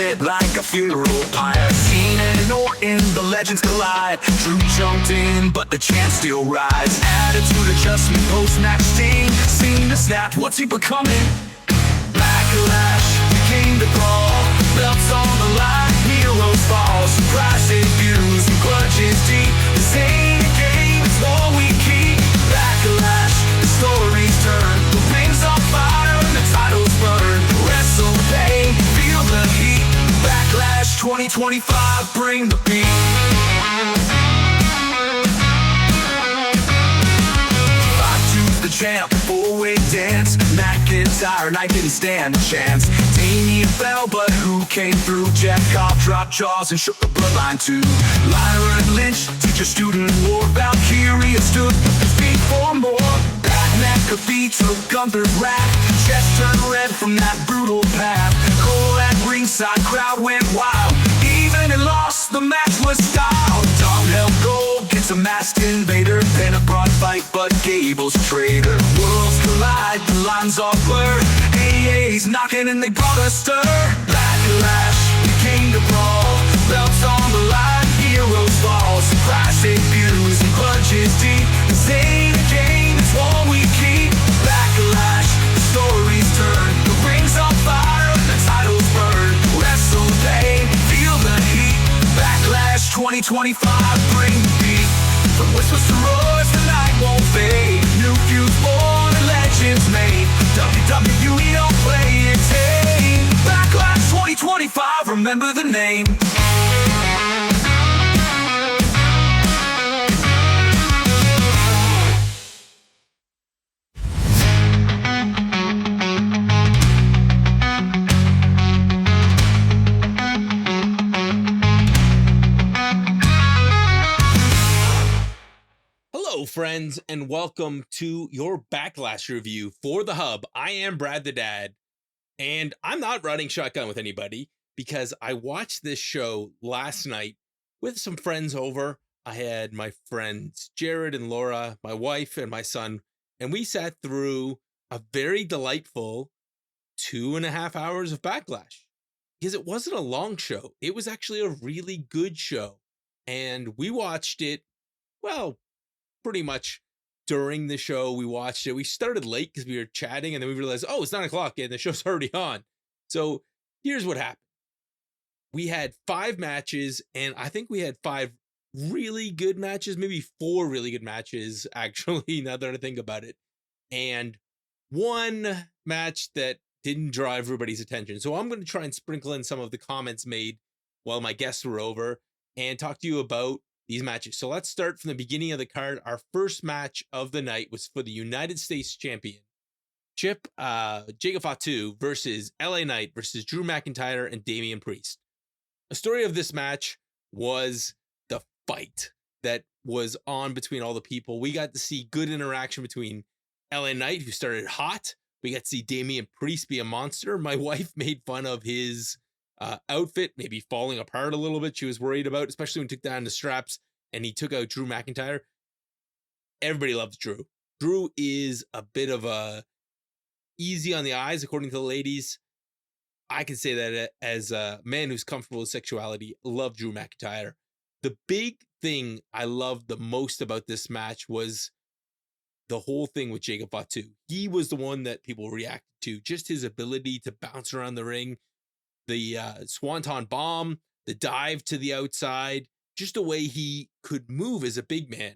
lit like a funeral pyre. Cena and Orton, the legends collide. Drew jumped in, but the chants still rise. Attitude adjustment, post-match sting. Cena snapped, what's he becoming? Backlash became the brawl. Belts on the line, heroes fall. Surprise debuts and grudges deep. This ain't a game, it's war we keep. Backlash, the stories turn. The rings on fire and the titles burn. Wrestle the pain, feel the heat. Backlash 2025, bring the beat. The champ, four-way dance. McIntyre, Knight didn't stand a chance. Damien fell, but who came through? Jeff Cobb dropped jaws and shook the bloodline too. Lyra and Lynch, teacher student war. Valkyria stood his feet for more. That McAfee took Gunther's wrath. Chest turned red from that brutal path. Cole at ringside, crowd went wild. Even in loss, the match was styled. Dom held gold, gets a masked invader. Penta brought fight, but Gable's traitor. Worlds collide, the lines all blur. AA's knocking and they brought a stir. Backlash became the brawl. Belts on the line, heroes fall. Surprise debuts and grudges deep. This ain't a game, it's war we keep. Backlash, the stories turn. The rings on fire and the titles burn. Wrestle the pain, feel the heat. Backlash 2025, bring the beat. From whispers to roars, the night won't fade. New feuds born and legends made. WWE don't play it tame. Backlash 2025, remember the name. Hello, friends, and welcome to your Backlash review for The Hub. I am Brad the Dad, and I'm not running shotgun with anybody because I watched this show last night with some friends over. I had my friends Jared and Laura, my wife, and my son, and we sat through a very delightful 2.5 hours of Backlash because it wasn't a long show. It was actually a really good show, and we watched it, well, pretty much during the show. We watched it. We started late because we were chatting, and then we realized, oh, it's 9 o'clock and the show's already on. So here's what happened. We had 5 matches, and I think we had 5 really good matches, maybe 4 really good matches, actually, now that I think about it. And one match that didn't draw everybody's attention. So I'm going to try and sprinkle in some of the comments made while my guests were over and talk to you about these matches. So let's start from the beginning of the card. Our first match of the night was for the United States Champion, Jacob Fatu versus LA Knight versus Drew McIntyre and Damian Priest. The story of this match was the fight that was on between all the people. We got to see good interaction between LA Knight, who started hot. We got to see Damian Priest be a monster. My wife made fun of his outfit maybe falling apart a little bit. She was worried about, especially when he took down the straps and he took out Drew McIntyre. Everybody loves Drew. Drew is a bit of a easy on the eyes, according to the ladies. I can say that as a man who's comfortable with sexuality, love Drew McIntyre. The big thing I loved the most about this match was the whole thing with Jacob Fatu. He was the one that people reacted to, just his ability to bounce around the ring, the Swanton bomb, the dive to the outside, just the way he could move as a big man.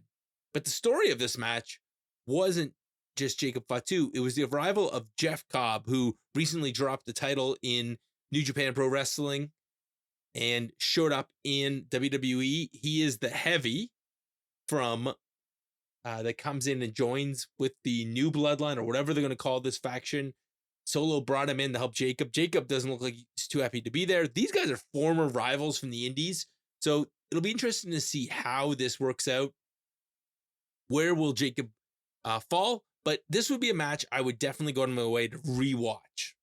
But the story of this match wasn't just Jacob Fatu. It was the arrival of Jeff Cobb, who recently dropped the title in New Japan Pro Wrestling and showed up in WWE. He is the heavy from that comes in and joins with the new bloodline, or whatever they're going to call this faction. Solo brought him in to help Jacob. Jacob doesn't look like he's too happy to be there. These guys are former rivals from the indies, so it'll be interesting to see how this works out. Where will Jacob fall? But this would be a match I would definitely go out of my way to rewatch.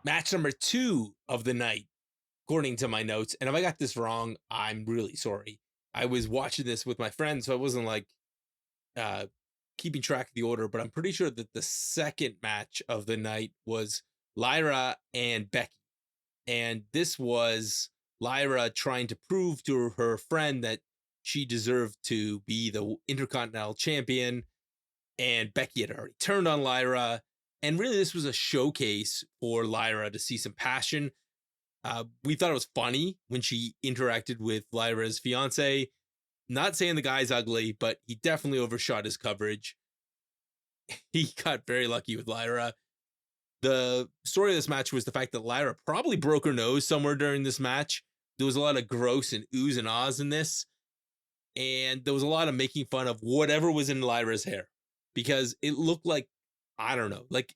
Match number 2 of the night, according to my notes. And if I got this wrong, I'm really sorry. I was watching this with my friends, so I wasn't like keeping track of the order, but I'm pretty sure that the second match of the night was Lyra and Becky. And this was Lyra trying to prove to her friend that she deserved to be the Intercontinental Champion. And Becky had already turned on Lyra. And really, this was a showcase for Lyra to see some passion. We thought it was funny when she interacted with Lyra's fiance. Not saying the guy's ugly, but he definitely overshot his coverage. He got very lucky with Lyra. The story of this match was the fact that Lyra probably broke her nose somewhere during this match. There was a lot of gross and oohs and ahs in this. And there was a lot of making fun of whatever was in Lyra's hair. Because it looked like, I don't know, like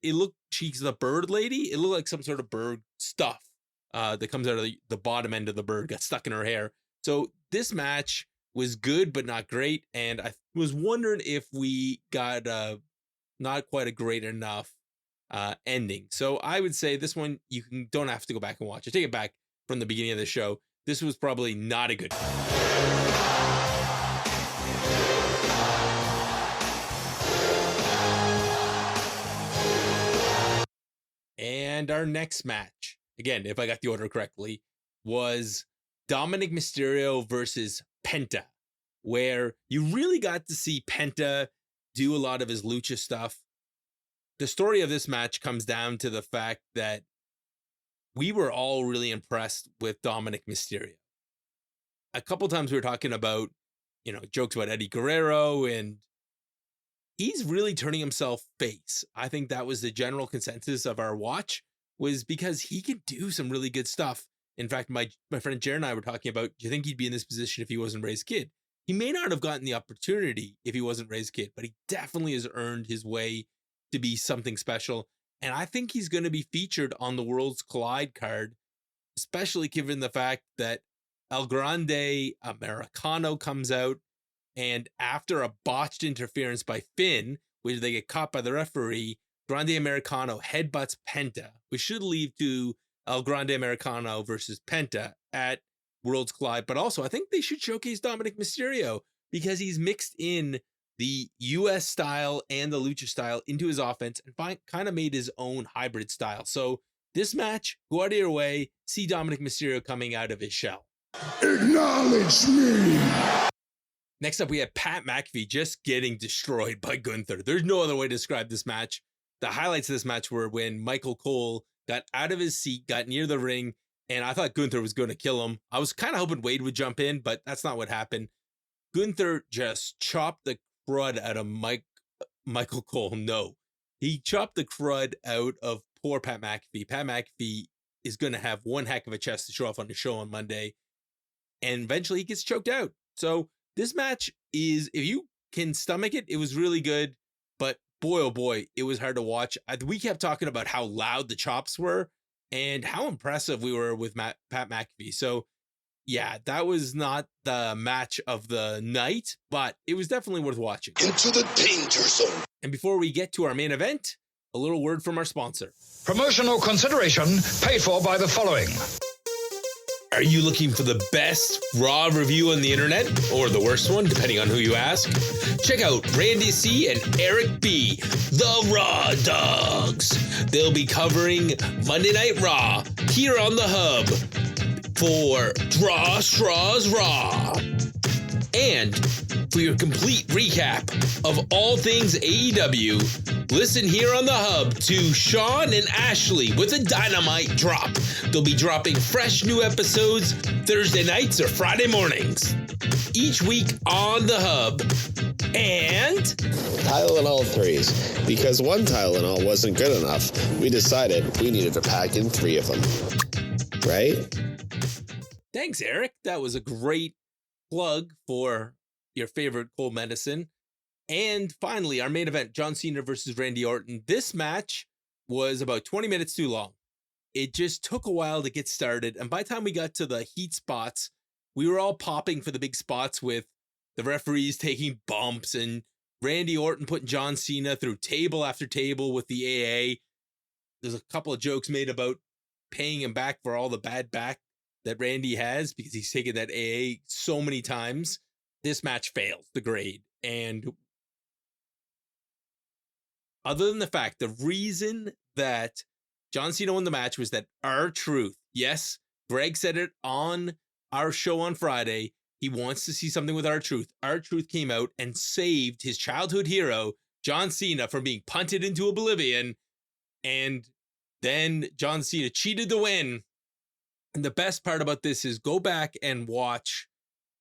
she's the bird lady. It looked like some sort of bird stuff that comes out of the bottom end of the bird got stuck in her hair. So this match was good, but not great. And I was wondering if we got not quite a great enough ending. So I would say this one, don't have to go back and watch it. Take it back from the beginning of the show. This was probably not a good And our next match, again, if I got the order correctly, was Dominic Mysterio versus Penta, where you really got to see Penta do a lot of his lucha stuff. The story of this match comes down to the fact that we were all really impressed with Dominic Mysterio. A couple times we were talking about, jokes about Eddie Guerrero, and he's really turning himself face. I think that was the general consensus of our watch, was because he can do some really good stuff. In fact, my friend Jared and I were talking about, do you think he'd be in this position if he wasn't Ray's kid? He may not have gotten the opportunity if he wasn't Ray's kid, but he definitely has earned his way to be something special. And I think he's going to be featured on the Worlds Collide card, especially given the fact that El Grande Americano comes out. And after a botched interference by Finn, which they get caught by the referee, Grande Americano headbutts Penta, which should lead to El Grande Americano versus Penta at Worlds Collide. But also, I think they should showcase Dominic Mysterio because he's mixed in the US style and the lucha style into his offense and kind of made his own hybrid style. So this match, go out of your way, see Dominic Mysterio coming out of his shell. Acknowledge me! Next up, we have Pat McAfee just getting destroyed by Gunther. There's no other way to describe this match. The highlights of this match were when Michael Cole got out of his seat, got near the ring, and I thought Gunther was going to kill him. I was kind of hoping Wade would jump in, but that's not what happened. Gunther just chopped the crud out of Michael Cole. No, he chopped the crud out of poor Pat McAfee. Pat McAfee is going to have one heck of a chest to show off on the show on Monday, and eventually he gets choked out. So this match is, if you can stomach it, it was really good, but boy, oh boy, it was hard to watch. We kept talking about how loud the chops were and how impressive we were with Pat McAfee. So yeah, that was not the match of the night, but it was definitely worth watching. Into the danger zone. And before we get to our main event, a little word from our sponsor. Promotional consideration paid for by the following. Are you looking for the best Raw review on the internet, or the worst one, depending on who you ask? Check out Randy C. and Eric B., the Raw Dogs. They'll be covering Monday Night Raw here on the Hub for Draw Straws Raw. And for your complete recap of all things AEW, listen here on the Hub to Sean and Ashley with a dynamite drop. They'll be dropping fresh new episodes Thursday nights or Friday mornings, each week on the Hub. And Tylenol 3s. Because one Tylenol wasn't good enough, we decided we needed to pack in 3 of them. Right? Thanks, Eric. That was a great plug for your favorite cold medicine. And finally, our main event, John Cena versus Randy Orton. This match was about 20 minutes too long. It just took a while to get started. And by the time we got to the heat spots, we were all popping for the big spots with the referees taking bumps and Randy Orton putting John Cena through table after table with the AA. There's a couple of jokes made about paying him back for all the bad back that Randy has because he's taken that AA so many times. This match fails the grade. And other than the fact, the reason that John Cena won the match was that R-Truth, yes, Greg said it on our show on Friday, he wants to see something with R-Truth. R-Truth came out and saved his childhood hero, John Cena, from being punted into oblivion, and then John Cena cheated to win. And the best part about this is go back and watch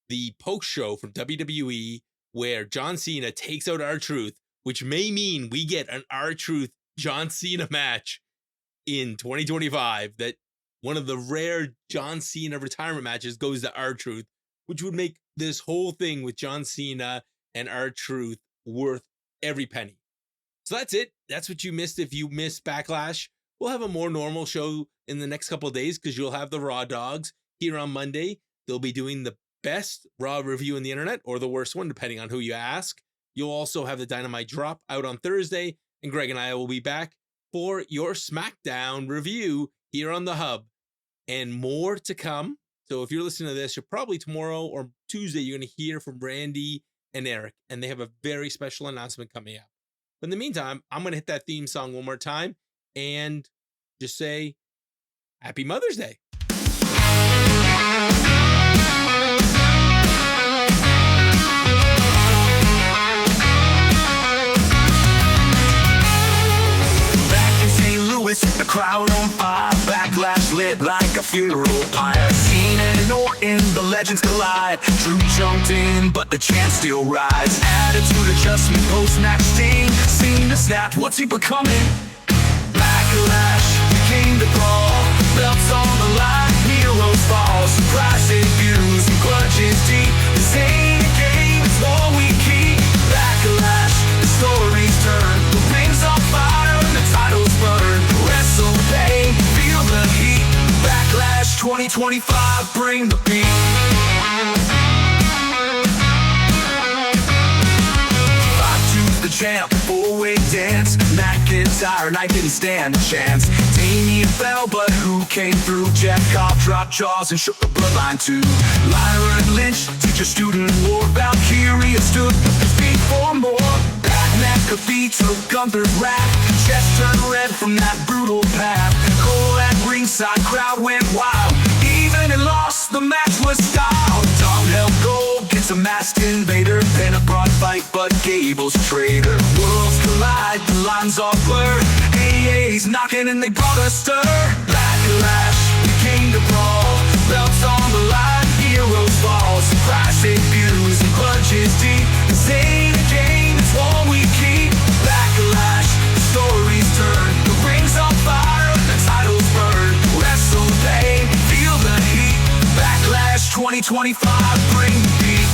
the post show from WWE where John Cena takes out R-Truth, which may mean we get an R-Truth John Cena match in 2025. That one of the rare John Cena retirement matches goes to R-Truth, which would make this whole thing with John Cena and R-Truth worth every penny. So that's it. That's what you missed if you missed Backlash. We'll have a more normal show in the next couple of days because you'll have the Raw Dogs here on Monday. They'll be doing the best Raw review on the internet, or the worst one, depending on who you ask. You'll also have the Dynamite drop out on Thursday, and Greg and I will be back for your SmackDown review here on the Hub, and more to come. So if you're listening to this, you're probably tomorrow or Tuesday, you're going to hear from Randy and Eric, and they have a very special announcement coming up. But in the meantime, I'm going to hit that theme song one more time and just say Happy Mother's Day. The crowd on fire, Backlash lit like a funeral pyre. Cena and Orton, the legends collide. Drew jumped in, but the chants still rise. Attitude adjustment, post-match sting. Cena snapped, what's he becoming? Backlash became the brawl. Belts on the line, heroes fall. Surprise debuts and grudges deep. This ain't a game, it's war we keep. Backlash, the stories turn. The rings on fire and the titles burn. Wrestle pain, feel the heat. Backlash 2025, bring the beat. The champ, four-way dance. McIntyre, I didn't stand a chance. Damien fell, but who came through? Jeff Cobb dropped jaws and shook the bloodline too. Lyra and Lynch, teacher student war. Valkyria stood his feet for more. McAfee took Gunther's rap. Chest turned red from that brutal path. Cole at ringside, crowd went wild. Even in loss, the match was styled. Tom held gold, gets a masked invader. Penta brought fight, but Gable's traitor. Worlds collide, the lines all blurred. AA's knocking and they brought a stir. Backlash became the brawl. Belts on the line, heroes fall. Surprise debuts and grudges deep. This ain't a game, it's war we keep. Backlash, the stories turn. The rings on fire, the titles burn. Wrestle pain, feel the heat. Backlash 2025, bring the beat.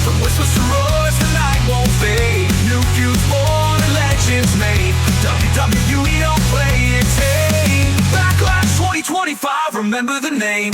From whispers to roars, the night won't fade. New feuds born and legends made. WWE don't play it tame. Backlash 2025, remember the name.